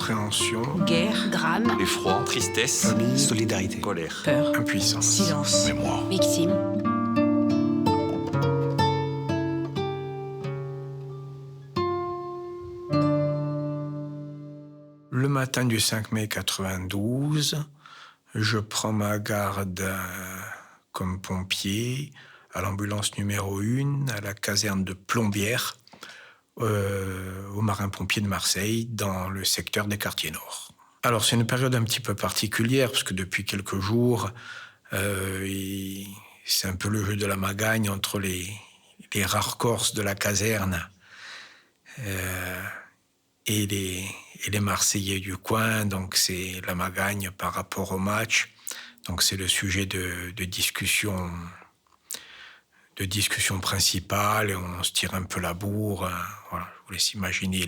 Appréhension. Guerre, drame, Effroi, tristesse, Famille. solidarité, colère, peur, Impuissance. silence, mémoire. victime. Le matin du 5 mai 92, je prends ma garde comme pompier à l'ambulance numéro 1 à la caserne de Plombières, aux marins-pompiers de Marseille, dans le secteur des quartiers nord. Alors c'est une période un petit peu particulière, parce que depuis quelques jours, c'est un peu le jeu de la magagne entre les rares Corses de la caserne et les Marseillais du coin, donc c'est la magagne par rapport au match. Donc c'est le sujet de discussion principale, et on se tire un peu la bourre. Voilà, je vous laisse imaginer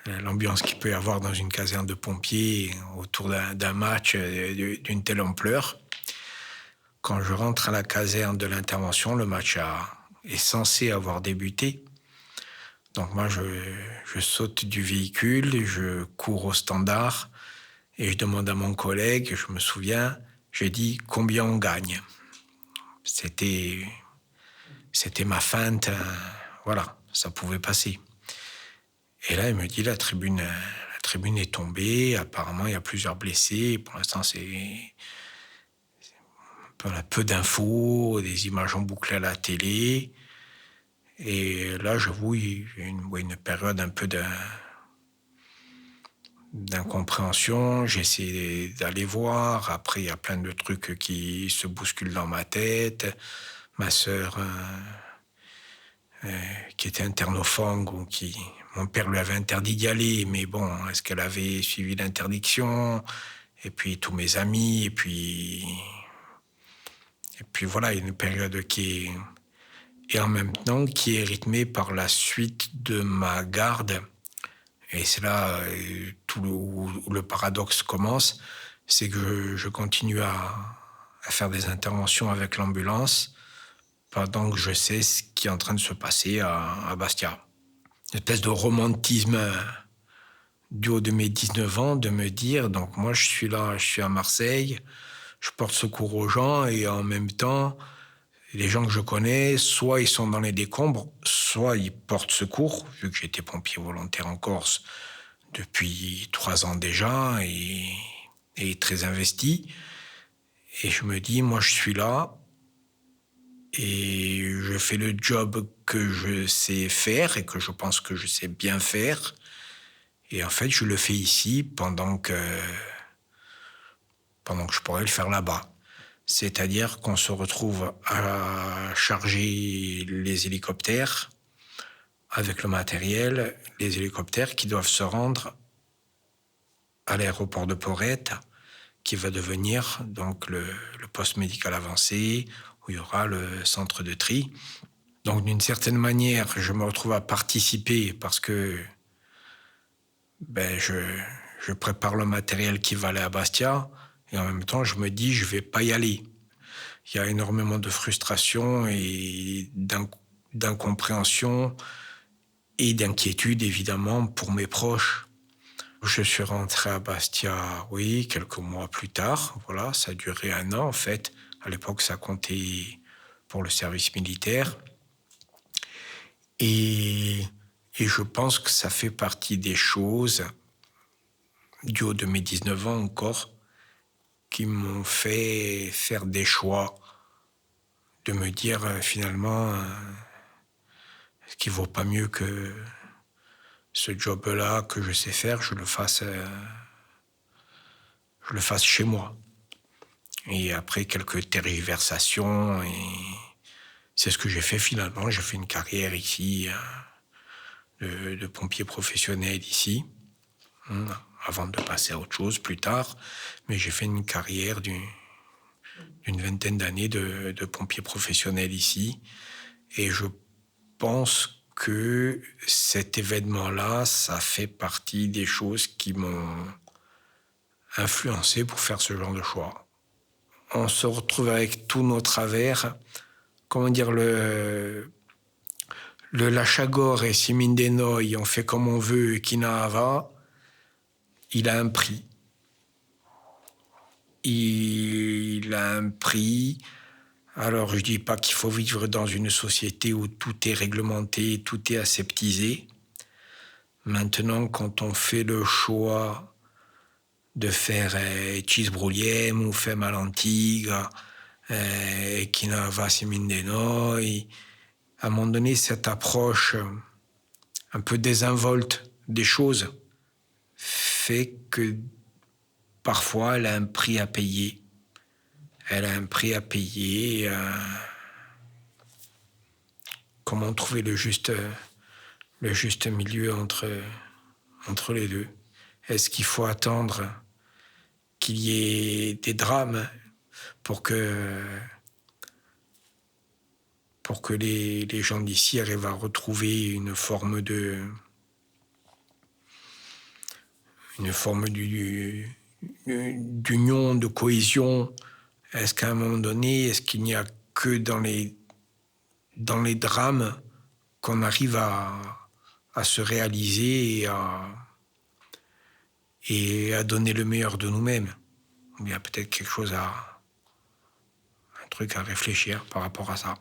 l'ambiance qu'il peut y avoir dans une caserne de pompiers autour d'un match d'une telle ampleur. Quand je rentre à la caserne de l'intervention, le match est censé avoir débuté. Donc moi, je saute du véhicule, je cours au standard et je demande à mon collègue, je me souviens, j'ai dit combien on gagne. C'était ma feinte, voilà, ça pouvait passer. Et là, il me dit la tribune est tombée, apparemment il y a plusieurs blessés, pour l'instant on a peu d'infos, des images ont bouclé à la télé. Et là, j'avoue, il y a une période un peu d'incompréhension. J'essaie d'aller voir. Après, il y a plein de trucs qui se bousculent dans ma tête. Ma sœur, qui était interne au FANG, mon père lui avait interdit d'y aller, mais bon, est-ce qu'elle avait suivi l'interdiction? Et puis tous mes amis, et puis voilà, il y a une période et en même temps qui est rythmée par la suite de ma garde. Et c'est là où le paradoxe commence, c'est que je continue à faire des interventions avec l'ambulance pendant que je sais ce qui est en train de se passer à Bastia. Une espèce de romantisme du haut de mes 19 ans, de me dire, donc moi je suis là, je suis à Marseille, je porte secours aux gens, et en même temps, les gens que je connais, soit ils sont dans les décombres, soit ils portent secours, vu que j'étais pompier volontaire en Corse depuis 3 ans déjà, et très investi. Et je me dis, moi je suis là, et je fais le job que je sais faire, et que je pense que je sais bien faire. Et en fait, je le fais ici pendant que je pourrais le faire là-bas. C'est-à-dire qu'on se retrouve à charger les hélicoptères avec le matériel, les hélicoptères qui doivent se rendre à l'aéroport de Porrette, qui va devenir donc le poste médical avancé, où il y aura le centre de tri. Donc d'une certaine manière, je me retrouve à participer parce que je prépare le matériel qui va aller à Bastia, et en même temps, je me dis, je ne vais pas y aller. Il y a énormément de frustration et d'incompréhension et d'inquiétude, évidemment, pour mes proches. Je suis rentré à Bastia, oui, quelques mois plus tard. Voilà, ça a duré 1 an, en fait. À l'époque, ça comptait pour le service militaire. Et je pense que ça fait partie des choses, du haut de mes 19 ans encore, qui m'ont fait faire des choix, de me dire finalement, ce qui vaut pas mieux que ce job-là que je sais faire, je le fasse chez moi. Et après quelques tergiversations, et c'est ce que j'ai fait finalement. J'ai fait une carrière ici, de pompier professionnel ici, avant de passer à autre chose plus tard. Mais j'ai fait une carrière d'une 20aine d'années de pompier professionnel ici. Et je pense que cet événement-là, ça fait partie des choses qui m'ont influencé pour faire ce genre de choix. On se retrouve avec tous nos travers. Comment dire, le Lachagore et Simindenoy, on fait comme on veut, Kinahava. il a un prix. Il a un prix. Alors, je ne dis pas qu'il faut vivre dans une société où tout est réglementé, tout est aseptisé. Maintenant, quand on fait le choix de faire cheesebroliem ou femme à l'antigue, qui va seminer à un moment donné, cette approche un peu désinvolte des choses fait que parfois elle a un prix à payer. Elle a un prix à payer. Comment trouver le juste milieu entre les deux? Est-ce qu'il faut attendre qu'il y ait des drames pour que les gens d'ici arrivent à retrouver une forme d'union, de cohésion? Est-ce qu'à un moment donné, est-ce qu'il n'y a que dans les drames qu'on arrive à se réaliser et à donner le meilleur de nous-mêmes? Il y a peut-être un truc à réfléchir par rapport à ça.